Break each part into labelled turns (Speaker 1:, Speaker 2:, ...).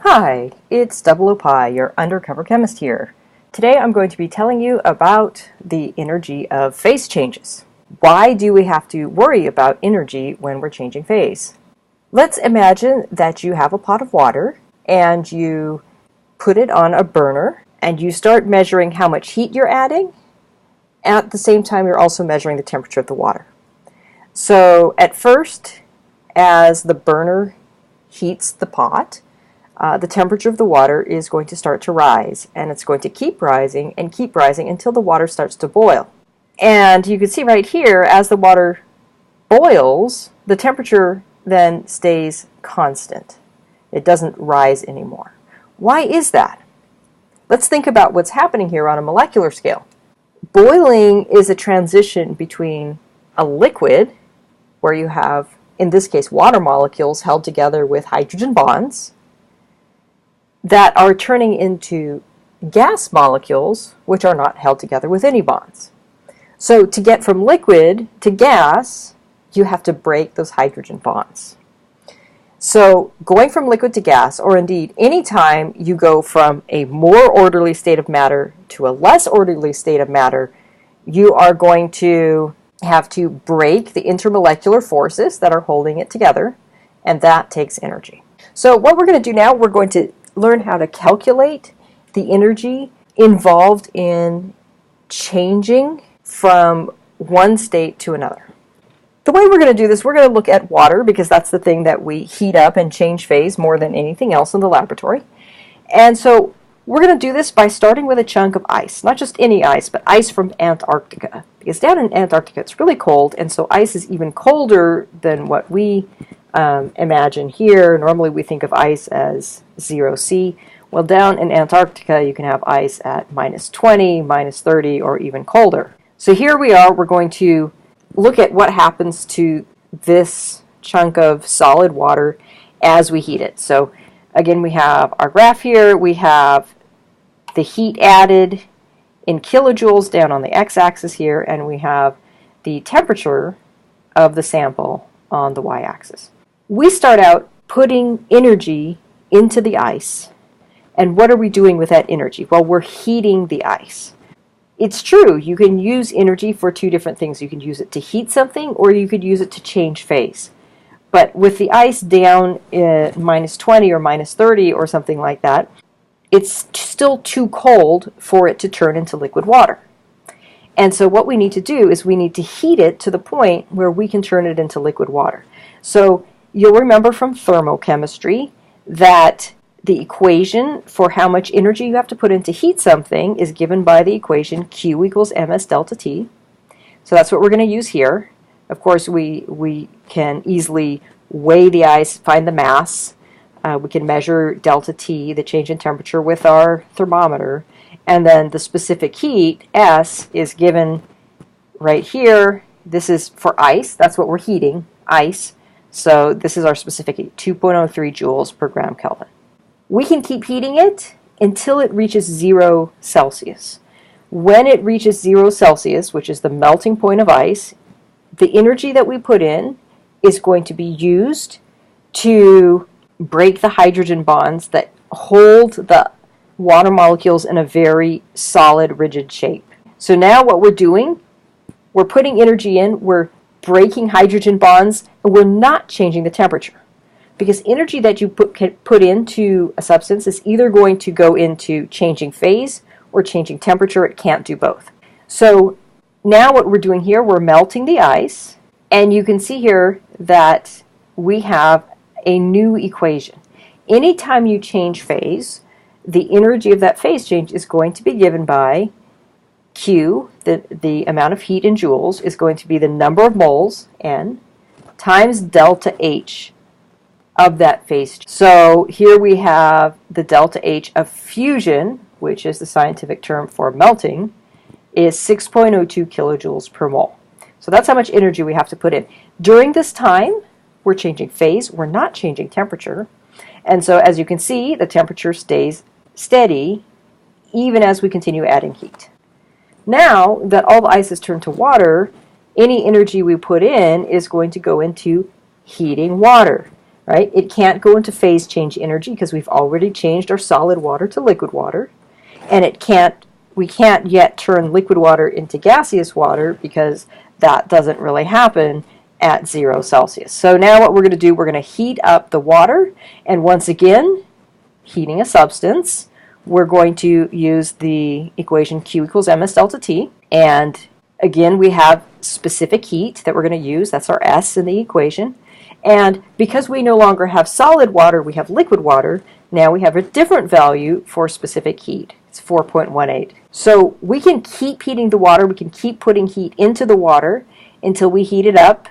Speaker 1: Hi, it's Double O Pi, your undercover chemist here. Today I'm going to be telling you about the energy of phase changes. Why do we have to worry about energy when we're changing phase? Let's imagine that you have a pot of water and you put it on a burner and you start measuring how much heat you're adding. At the same time, you're also measuring the temperature of the water. So at first, as the burner heats the pot, the temperature of the water is going to start to rise, and it's going to keep rising until the water starts to boil. And you can see right here, as the water boils, the temperature then stays constant. It doesn't rise anymore. Why is that? Let's think about what's happening here on a molecular scale. Boiling is a transition between a liquid, where you have, in this case, water molecules held together with hydrogen bonds, that are turning into gas molecules, which are not held together with any bonds. So to get from liquid to gas, you have to break those hydrogen bonds. So going from liquid to gas, or indeed any time you go from a more orderly state of matter to a less orderly state of matter, you are going to have to break the intermolecular forces that are holding it together, and that takes energy. So what we're going to do now, we're going to learn how to calculate the energy involved in changing from one state to another. The way we're going to do this, we're going to look at water, because that's the thing that we heat up and change phase more than anything else in the laboratory. And so we're going to do this by starting with a chunk of ice, not just any ice, but ice from Antarctica. Because down in Antarctica it's really cold, and so ice is even colder than what we imagine here. Normally we think of ice as 0°C. Well, down in Antarctica you can have ice at -20, -30, or even colder. So here we are, we're going to look at what happens to this chunk of solid water as we heat it. So again, we have our graph here. We have the heat added in kilojoules down on the x-axis here, and we have the temperature of the sample on the y-axis. We start out putting energy into the ice, and what are we doing with that energy? Well, we're heating the ice. It's true, you can use energy for two different things. You can use it to heat something, or you could use it to change phase. But with the ice down at -20 or -30 or something like that, it's still too cold for it to turn into liquid water. And so what we need to do is we need to heat it to the point where we can turn it into liquid water. So you'll remember from thermochemistry that the equation for how much energy you have to put in to heat something is given by the equation Q equals ms delta T. So that's what we're going to use here. Of course, we can easily weigh the ice, find the mass. We can measure delta T, the change in temperature, with our thermometer. And then the specific heat, S, is given right here. This is for ice. That's what we're heating, ice. So this is our specific heat, 2.03 joules per gram Kelvin. We can keep heating it until it reaches 0 Celsius. When it reaches 0 Celsius, which is the melting point of ice, the energy that we put in is going to be used to break the hydrogen bonds that hold the water molecules in a very solid, rigid shape. So now what we're doing, we're putting energy in, we're breaking hydrogen bonds, and we're not changing the temperature. Because energy that you put into a substance is either going to go into changing phase or changing temperature. It can't do both. So now what we're doing here, we're melting the ice, and you can see here that we have a new equation. Anytime you change phase, the energy of that phase change is going to be given by Q, the amount of heat in joules, is going to be the number of moles, N, times delta H of that phase. So here we have the delta H of fusion, which is the scientific term for melting, is 6.02 kilojoules per mole. So that's how much energy we have to put in. During this time, we're changing phase, we're not changing temperature. And so as you can see, the temperature stays steady even as we continue adding heat. Now that all the ice is turned to water, any energy we put in is going to go into heating water. right? It can't go into phase change energy because we've already changed our solid water to liquid water, and we can't yet turn liquid water into gaseous water because that doesn't really happen at 0 Celsius. So now what we're going to do, we're going to heat up the water, and once again, heating a substance, we're going to use the equation Q equals ms delta T, and again we have specific heat that we're going to use. That's our S in the equation. And because we no longer have solid water, we have liquid water, now we have a different value for specific heat. It's 4.18. So we can keep heating the water, we can keep putting heat into the water until we heat it up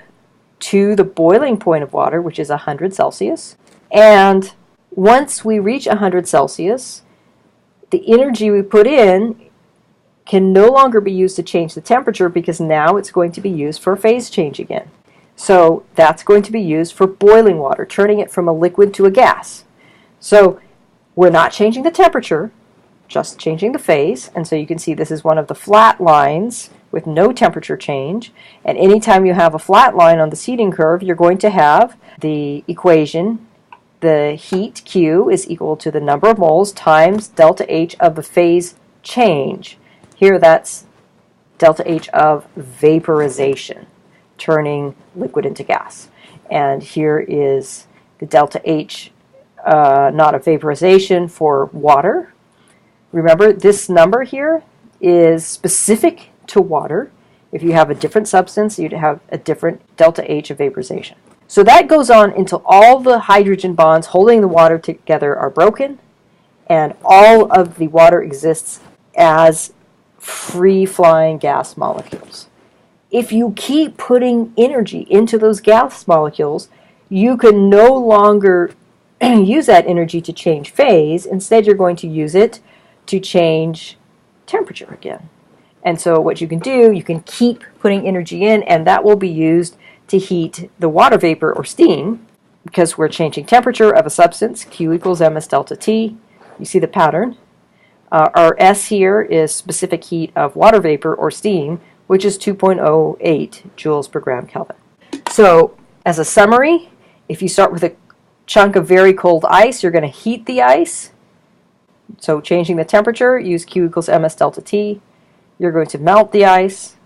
Speaker 1: to the boiling point of water, which is 100 Celsius. And once we reach 100 Celsius, the energy we put in can no longer be used to change the temperature because now it's going to be used for a phase change again. So that's going to be used for boiling water, turning it from a liquid to a gas. So we're not changing the temperature, just changing the phase. And so you can see this is one of the flat lines with no temperature change. And anytime you have a flat line on the heating curve, you're going to have the equation, the heat Q is equal to the number of moles times delta H of the phase change. Here that's delta H of vaporization, turning liquid into gas. And here is the delta H, not of vaporization, for water. Remember, this number here is specific to water. If you have a different substance, you'd have a different delta H of vaporization. So that goes on until all the hydrogen bonds holding the water together are broken, and all of the water exists as free-flying gas molecules. If you keep putting energy into those gas molecules, you can no longer use that energy to change phase. Instead, you're going to use it to change temperature again. And so what you can do, you can keep putting energy in, and that will be used to heat the water vapor or steam, because we're changing temperature of a substance. Q equals ms delta T. You see the pattern. Our S here is specific heat of water vapor or steam, which is 2.08 joules per gram Kelvin. So as a summary, if you start with a chunk of very cold ice, you're going to heat the ice. So changing the temperature, use Q equals ms delta T. You're going to melt the ice.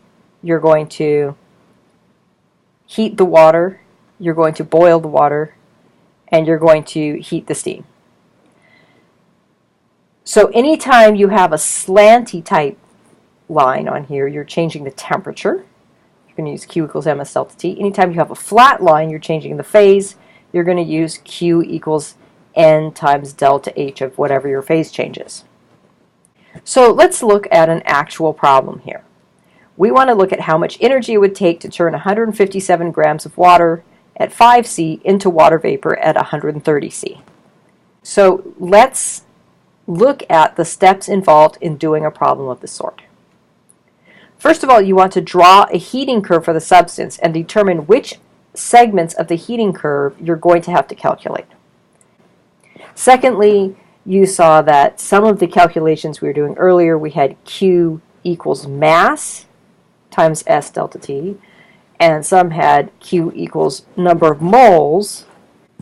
Speaker 1: You're going to heat the water. You're going to boil the water. And you're going to heat the steam. So anytime you have a slanty type line on here, you're changing the temperature. You're going to use Q equals ms delta T. Anytime you have a flat line, you're changing the phase. You're going to use Q equals N times delta H of whatever your phase change is. So let's look at an actual problem here. We want to look at how much energy it would take to turn 157 grams of water at 5 C into water vapor at 130 C. So let's look at the steps involved in doing a problem of this sort. First of all, you want to draw a heating curve for the substance and determine which segments of the heating curve you're going to have to calculate. Secondly, you saw that some of the calculations we were doing earlier, we had Q equals mass times S delta T, and some had Q equals number of moles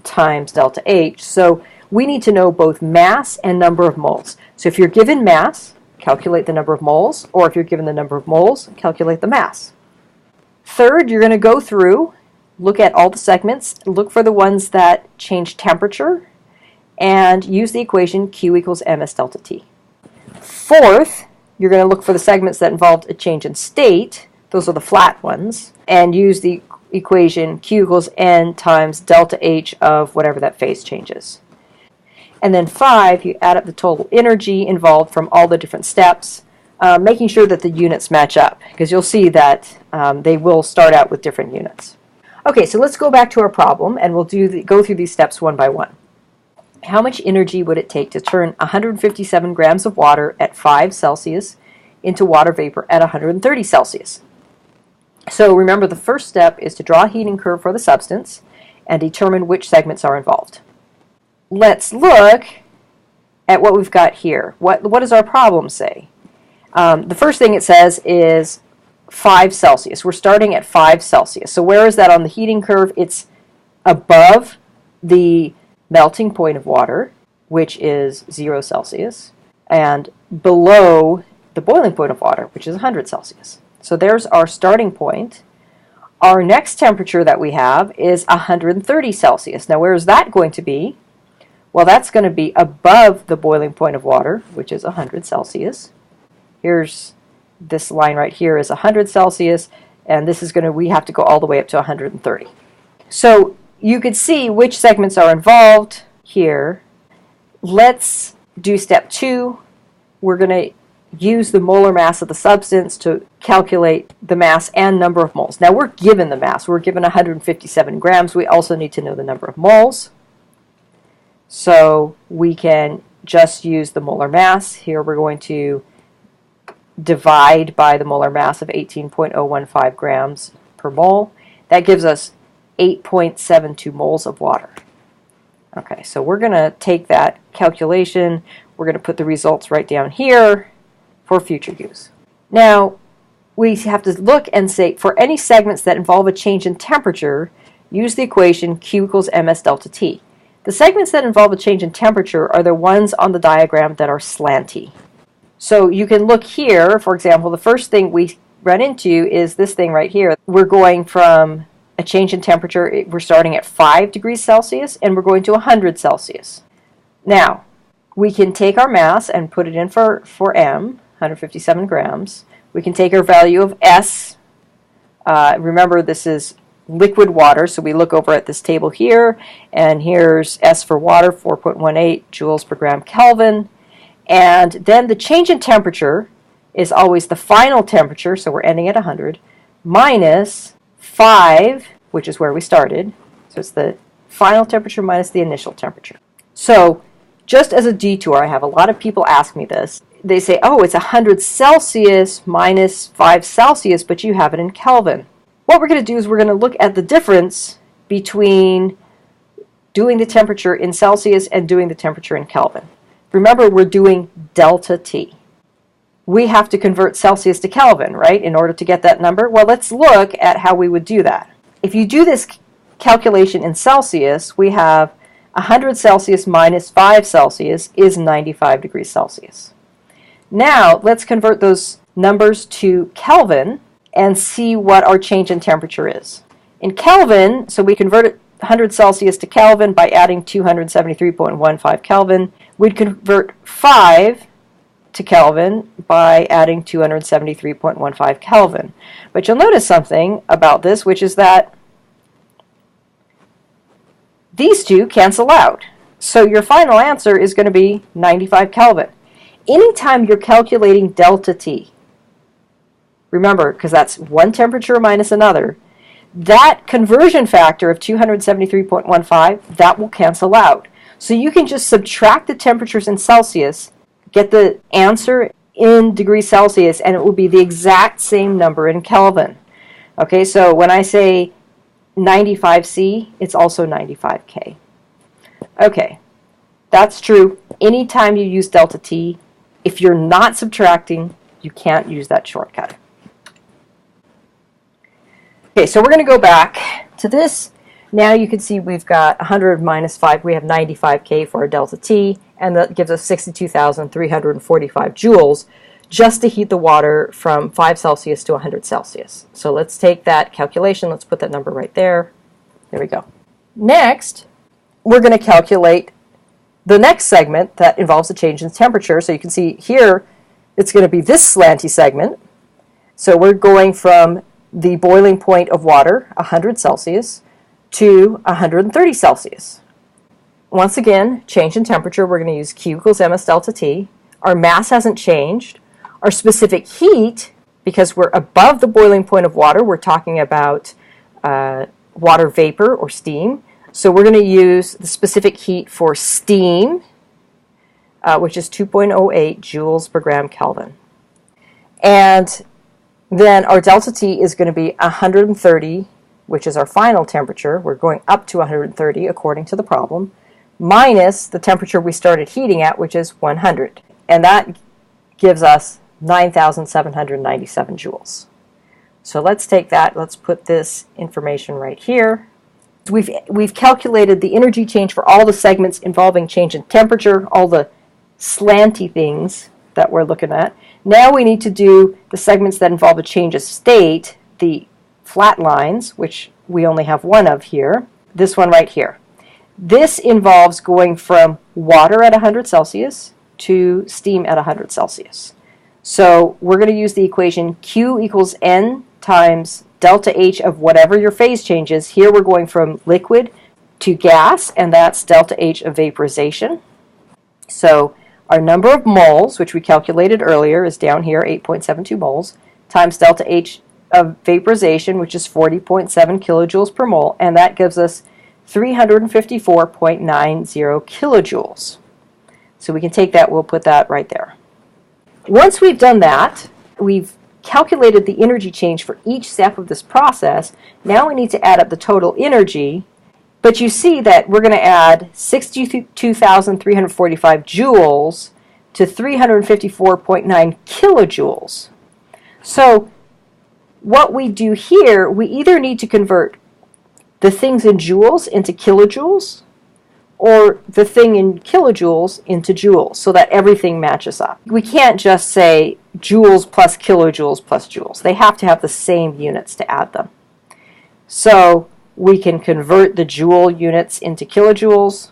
Speaker 1: times delta H. So we need to know both mass and number of moles. So if you're given mass, calculate the number of moles, or if you're given the number of moles, calculate the mass. Third, you're going to go through, look at all the segments, look for the ones that change temperature, and use the equation Q equals ms delta T. Fourth, you're going to look for the segments that involved a change in state. Those are the flat ones, and use the equation Q equals N times delta H of whatever that phase change is. And then 5, you add up the total energy involved from all the different steps, making sure that the units match up, because you'll see that they will start out with different units. Okay, so let's go back to our problem, and we'll go through these steps one by one. How much energy would it take to turn 157 grams of water at 5 Celsius into water vapor at 130 Celsius? So remember, the first step is to draw a heating curve for the substance and determine which segments are involved. Let's look at what we've got here. What does our problem say? The first thing it says is 5 Celsius. We're starting at 5 Celsius. So where is that on the heating curve? It's above the melting point of water, which is 0 Celsius, and below the boiling point of water, which is 100 Celsius. So there's our starting point. Our next temperature that we have is 130 Celsius. Now, where is that going to be? Well, that's going to be above the boiling point of water, which is 100 Celsius. Here's this line right here is 100 Celsius, and this is we have to go all the way up to 130. So you could see which segments are involved here. Let's do step 2. We're going to use the molar mass of the substance to calculate the mass and number of moles. Now we're given the mass. We're given 157 grams. We also need to know the number of moles. So we can just use the molar mass. Here we're going to divide by the molar mass of 18.015 grams per mole. That gives us 8.72 moles of water. Okay, so we're going to take that calculation. We're going to put the results right down here for future use. Now, we have to look and say, for any segments that involve a change in temperature, use the equation Q equals ms delta T. The segments that involve a change in temperature are the ones on the diagram that are slanty. So you can look here, for example, the first thing we run into is this thing right here. We're going from a change in temperature, we're starting at 5 degrees Celsius, and we're going to 100 Celsius. Now, we can take our mass and put it in for M, 157 grams. We can take our value of S. Remember, this is liquid water, so we look over at this table here, and here's S for water, 4.18 joules per gram Kelvin. And then the change in temperature is always the final temperature, so we're ending at 100, minus 5, which is where we started. So it's the final temperature minus the initial temperature. So just as a detour, I have a lot of people ask me this. They say, oh, it's 100 Celsius minus 5 Celsius, but you have it in Kelvin. What we're going to do is we're going to look at the difference between doing the temperature in Celsius and doing the temperature in Kelvin. Remember, we're doing delta T. We have to convert Celsius to Kelvin, right, in order to get that number? Well, let's look at how we would do that. If you do this calculation in Celsius, we have 100 Celsius minus 5 Celsius is 95 degrees Celsius. Now, let's convert those numbers to Kelvin and see what our change in temperature is. In Kelvin, so we converted 100 Celsius to Kelvin by adding 273.15 Kelvin. We'd convert 5 to Kelvin by adding 273.15 Kelvin. But you'll notice something about this, which is that these two cancel out. So your final answer is going to be 95 Kelvin. Anytime you're calculating delta T, remember, because that's one temperature minus another, that conversion factor of 273.15, that will cancel out. So you can just subtract the temperatures in Celsius, get the answer in degrees Celsius, and it will be the exact same number in Kelvin. Okay, so when I say 95C, it's also 95K. Okay, that's true. Anytime you use delta T, if you're not subtracting, you can't use that shortcut. Okay, so we're going to go back to this. Now you can see we've got 100 minus 5. We have 95K for our delta T, and that gives us 62,345 joules just to heat the water from 5 Celsius to 100 Celsius. So let's take that calculation. Let's put that number right there. There we go. Next, we're going to calculate the next segment that involves a change in temperature. So you can see here, it's going to be this slanty segment. So we're going from the boiling point of water, 100 Celsius, to 130 Celsius. Once again, change in temperature, we're going to use Q equals ms delta T. Our mass hasn't changed. Our specific heat, because we're above the boiling point of water, we're talking about water vapor or steam. So we're going to use the specific heat for steam, which is 2.08 joules per gram Kelvin. And then our delta T is going to be 130, which is our final temperature. We're going up to 130 according to the problem, minus the temperature we started heating at, which is 100. And that gives us 9,797 joules. So let's take that. Let's put this information right here. We've calculated the energy change for all the segments involving change in temperature, all the slanty things that we're looking at. Now we need to do the segments that involve a change of state, the flat lines, which we only have one of here, this one right here. This involves going from water at 100 Celsius to steam at 100 Celsius. So we're going to use the equation Q equals N times delta H of whatever your phase change is. Here we're going from liquid to gas, and that's delta H of vaporization. So our number of moles, which we calculated earlier, is down here, 8.72 moles, times delta H of vaporization, which is 40.7 kilojoules per mole, and that gives us 354.90 kilojoules. So we can take that, we'll put that right there. Once we've done that, we've calculated the energy change for each step of this process. Now we need to add up the total energy, but you see that we're going to add 62,345 joules to 354.9 kilojoules. So what we do here, we either need to convert the things in joules into kilojoules, or the thing in kilojoules into joules, so that everything matches up. We can't just say joules plus joules. They have to have the same units to add them. So we can convert the joule units into kilojoules,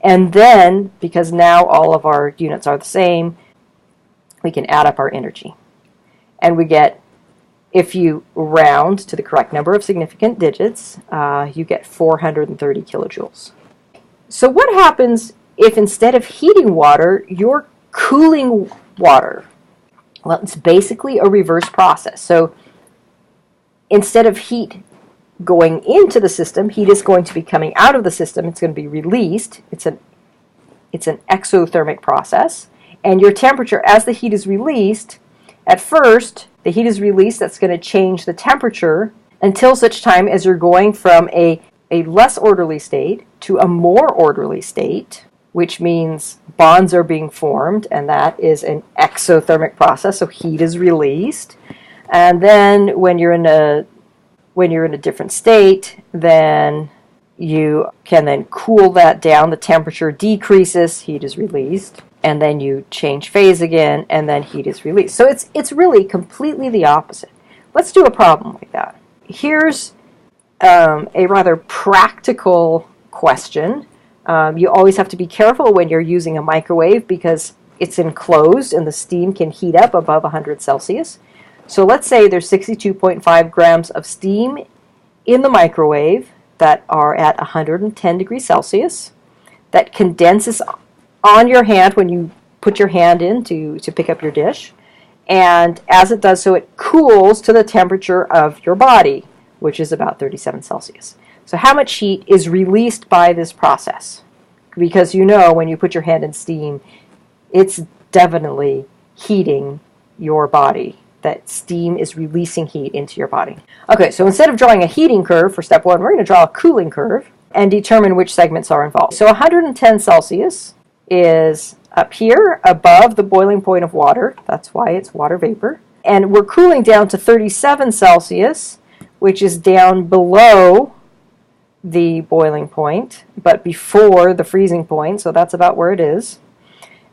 Speaker 1: and then, because now all of our units are the same, we can add up our energy. And we get, if you round to the correct number of significant digits, you get 430 kilojoules. So what happens if instead of heating water, you're cooling water? Well, it's basically a reverse process. So instead of heat going into the system, heat is going to be coming out of the system. It's going to be released. It's an exothermic process. And your temperature, as the heat is released, at first, the heat is released. That's going to change the temperature until such time as you're going from a less orderly state to a more orderly state, which means bonds are being formed, and that is an exothermic process, so heat is released. And then when you're in a different state, then you can then cool that down. The temperature decreases, heat is released, and then you change phase again, and then heat is released. So it's really completely the opposite. Let's do a problem like that. Here's a rather practical question. You always have to be careful when you're using a microwave because it's enclosed and the steam can heat up above 100 Celsius. So let's say there's 62.5 grams of steam in the microwave that are at 110 degrees Celsius that condenses on your hand when you put your hand in to pick up your dish. And as it does so, it cools to the temperature of your body, which is about 37 Celsius. So how much heat is released by this process? Because you know when you put your hand in steam, it's definitely heating your body. That steam is releasing heat into your body. Okay, so instead of drawing a heating curve for step one, we're going to draw a cooling curve and determine which segments are involved. So 110 Celsius is up here above the boiling point of water. That's why it's water vapor. And we're cooling down to 37 Celsius, which is down below the boiling point, but before the freezing point, so that's about where it is.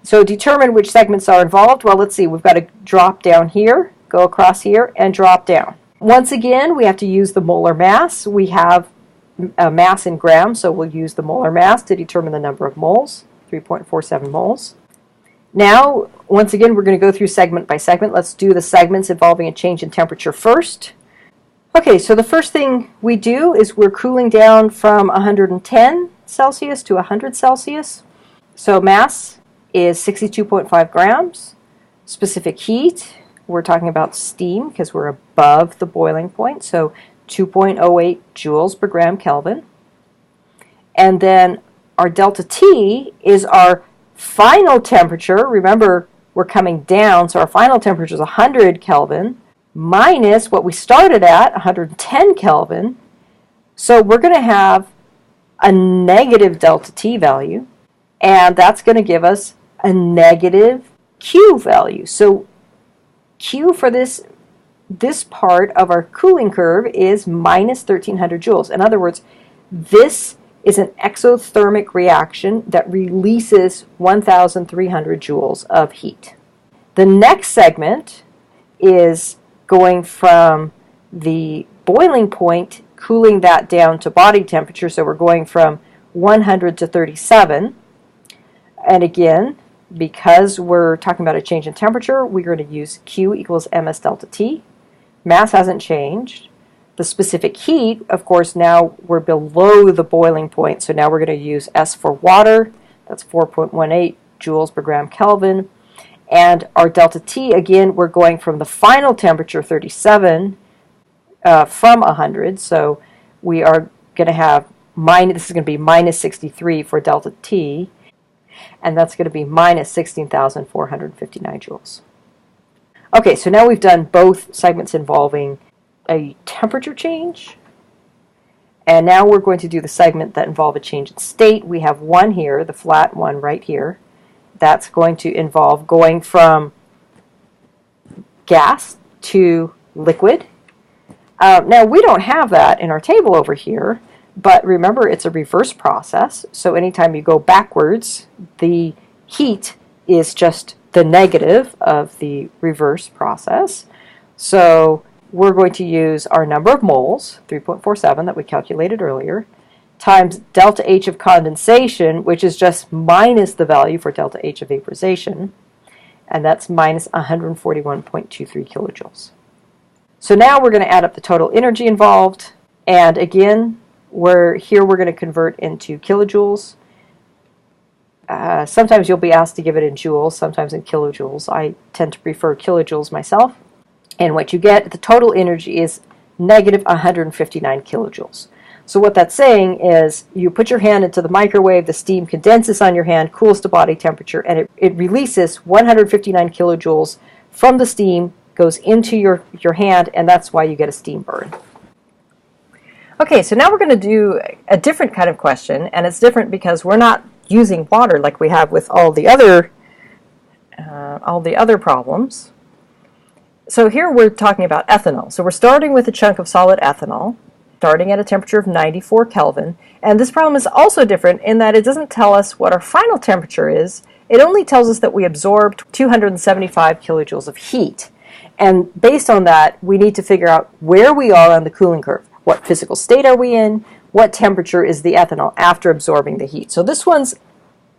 Speaker 1: So determine which segments are involved. Well, let's see, we've got to drop down here, go across here, and drop down. Once again, we have to use the molar mass. We have a mass in grams, so we'll use the molar mass to determine the number of moles, 3.47 moles. Now, once again, we're going to go through segment by segment. Let's do the segments involving a change in temperature first. Okay, so the first thing we do is we're cooling down from 110 Celsius to 100 Celsius. So mass is 62.5 grams. Specific heat, we're talking about steam because we're above the boiling point, so 2.08 joules per gram Kelvin. And then our delta T is our final temperature. Remember, we're coming down, so our final temperature is 100 Kelvin minus what we started at, 110 Kelvin. So we're going to have a negative delta T value, and that's going to give us a negative Q value. So Q for this this part of our cooling curve is minus 1300 joules. In other words, this is an exothermic reaction that releases 1300 joules of heat. The next segment is going from the boiling point, cooling that down to body temperature, so we're going from 100 to 37. And again, because we're talking about a change in temperature, we're going to use Q equals ms delta T. Mass hasn't changed. The specific heat, of course, now we're below the boiling point, so now we're going to use S for water. That's 4.18 joules per gram Kelvin. And our delta T, again, we're going from the final temperature, 37, from 100. So we are going to have this is going to be minus 63 for delta T, and that's going to be minus 16,459 joules. Okay, so now we've done both segments involving a temperature change, and now we're going to do the segment that involve a change in state. We have one here, the flat one right here. That's going to involve going from gas to liquid. Now, we don't have that in our table over here, but remember, it's a reverse process, so anytime you go backwards, the heat is just the negative of the reverse process. So we're going to use our number of moles, 3.47 that we calculated earlier, times delta H of condensation, which is just minus the value for delta H of vaporization, and that's minus 141.23 kilojoules. So now we're going to add up the total energy involved, and again, we're going to convert into kilojoules. Sometimes you'll be asked to give it in joules, sometimes in kilojoules. I tend to prefer kilojoules myself. And what you get, the total energy is negative 159 kilojoules. So what that's saying is you put your hand into the microwave, the steam condenses on your hand, cools to body temperature, and it releases 159 kilojoules from the steam, goes into your hand, and that's why you get a steam burn. Okay, so now we're going to do a different kind of question, and it's different because we're not using water like we have with all the other problems. So here we're talking about ethanol. So we're starting with a chunk of solid ethanol, starting at a temperature of 94 Kelvin. And this problem is also different in that it doesn't tell us what our final temperature is. It only tells us that we absorbed 275 kilojoules of heat. And based on that, we need to figure out where we are on the cooling curve. What physical state are we in? What temperature is the ethanol after absorbing the heat? So this one's,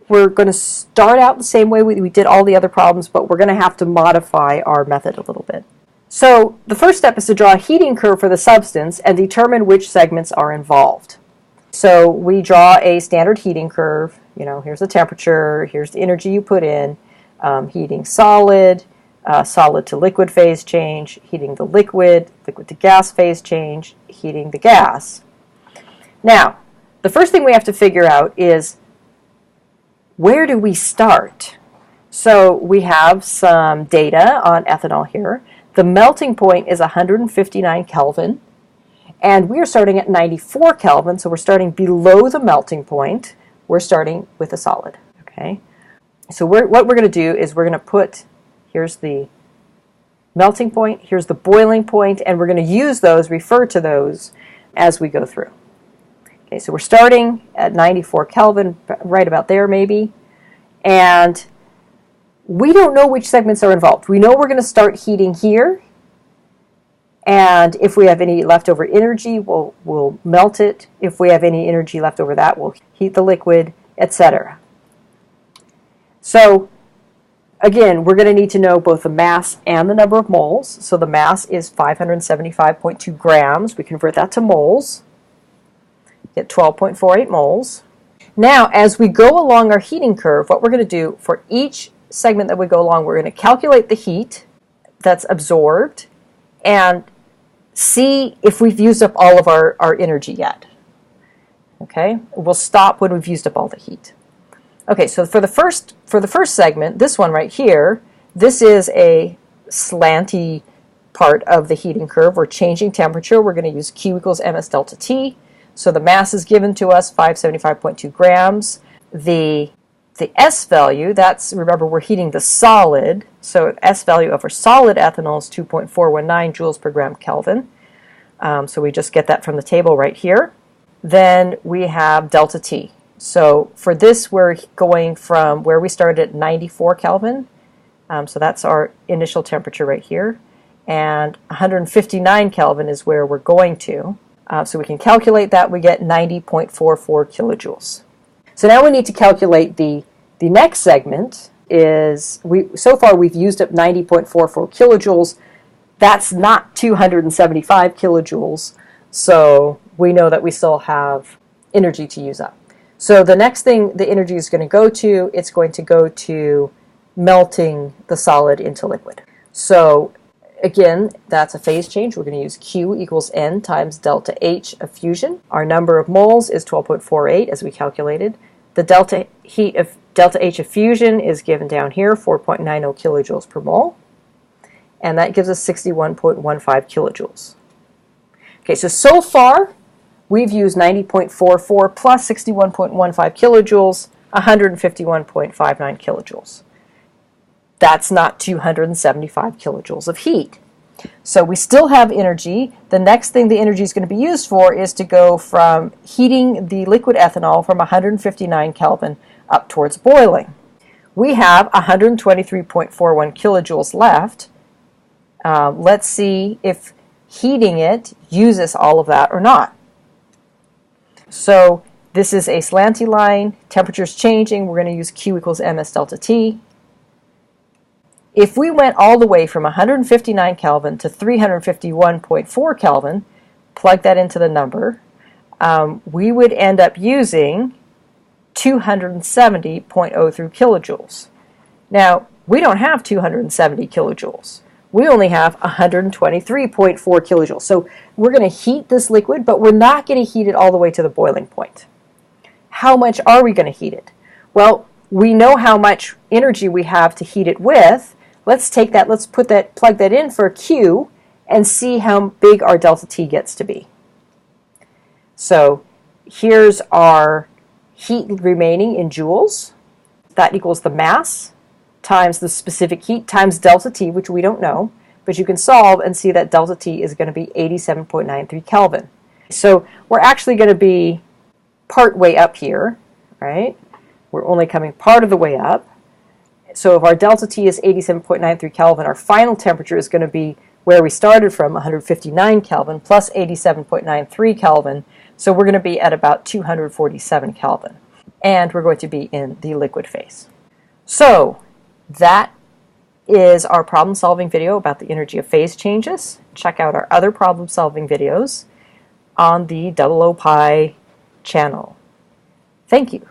Speaker 1: we're going to start out the same way we did all the other problems, but we're going to have to modify our method a little bit. So the first step is to draw a heating curve for the substance and determine which segments are involved. So we draw a standard heating curve. You know, here's the temperature, here's the energy you put in, heating solid, solid to liquid phase change, heating the liquid, liquid to gas phase change, heating the gas. Now, the first thing we have to figure out is where do we start? So we have some data on ethanol here. The melting point is 159 Kelvin, and we are starting at 94 Kelvin, so we're starting below the melting point. We're starting with a solid. Okay. So what we're going to do is we're going to put, here's the melting point, here's the boiling point, and we're going to use those, refer to those as we go through. Okay, so we're starting at 94 Kelvin, right about there maybe, and we don't know which segments are involved. We know we're going to start heating here, and if we have any leftover energy, we'll melt it. If we have any energy left over that, we'll heat the liquid, etc. So again, we're going to need to know both the mass and the number of moles. So the mass is 575.2 grams. We convert that to moles. Get 12.48 moles. Now, as we go along our heating curve, what we're going to do for each segment that we go along, we're going to calculate the heat that's absorbed and see if we've used up all of our energy yet. Okay, we'll stop when we've used up all the heat. Okay, so for the first segment, this one right here, this is a slanty part of the heating curve. We're changing temperature. We're going to use Q equals ms delta T. So the mass is given to us, 575.2 grams. The S value, that's, remember, we're heating the solid, So S value of our solid ethanol is 2.419 joules per gram Kelvin. So we just get that from the table right here. Then we have delta T. So for this, we're going from where we started at 94 Kelvin. So that's our initial temperature right here. And 159 Kelvin is where we're going to. So we can calculate that. We get 90.44 kilojoules. So now we need to calculate the next segment. So far we've used up 90.44 kilojoules. That's not 275 kilojoules. So we know that we still have energy to use up. So the next thing the energy is going to go to, it's going to go to melting the solid into liquid. So again, that's a phase change. We're going to use Q equals N times delta H of fusion. Our number of moles is 12.48 as we calculated. The delta H of fusion is given down here, 4.90 kilojoules per mole. And that gives us 61.15 kilojoules. Okay, so far we've used 90.44 plus 61.15 kilojoules, 151.59 kilojoules. That's not 275 kilojoules of heat. So we still have energy. The next thing the energy is going to be used for is to go from heating the liquid ethanol from 159 Kelvin up towards boiling. We have 123.41 kilojoules left. Let's see if heating it uses all of that or not. So this is a slanty line. Temperature's changing. We're going to use Q equals ms delta T. If we went all the way from 159 Kelvin to 351.4 Kelvin, plug that into the number, we would end up using 270.03 kilojoules. Now, we don't have 270 kilojoules. We only have 123.4 kilojoules. So we're going to heat this liquid, but we're not going to heat it all the way to the boiling point. How much are we going to heat it? Well, we know how much energy we have to heat it with. Let's take that, plug that in for Q and see how big our delta T gets to be. So here's our heat remaining in joules. That equals the mass times the specific heat times delta T, which we don't know, but you can solve and see that delta T is going to be 87.93 Kelvin. So we're actually going to be part way up here, right? We're only coming part of the way up. So if our delta T is 87.93 Kelvin, our final temperature is going to be where we started from, 159 Kelvin plus 87.93 Kelvin. So we're going to be at about 247 Kelvin. And we're going to be in the liquid phase. So that is our problem-solving video about the energy of phase changes. Check out our other problem-solving videos on the OOPI channel. Thank you.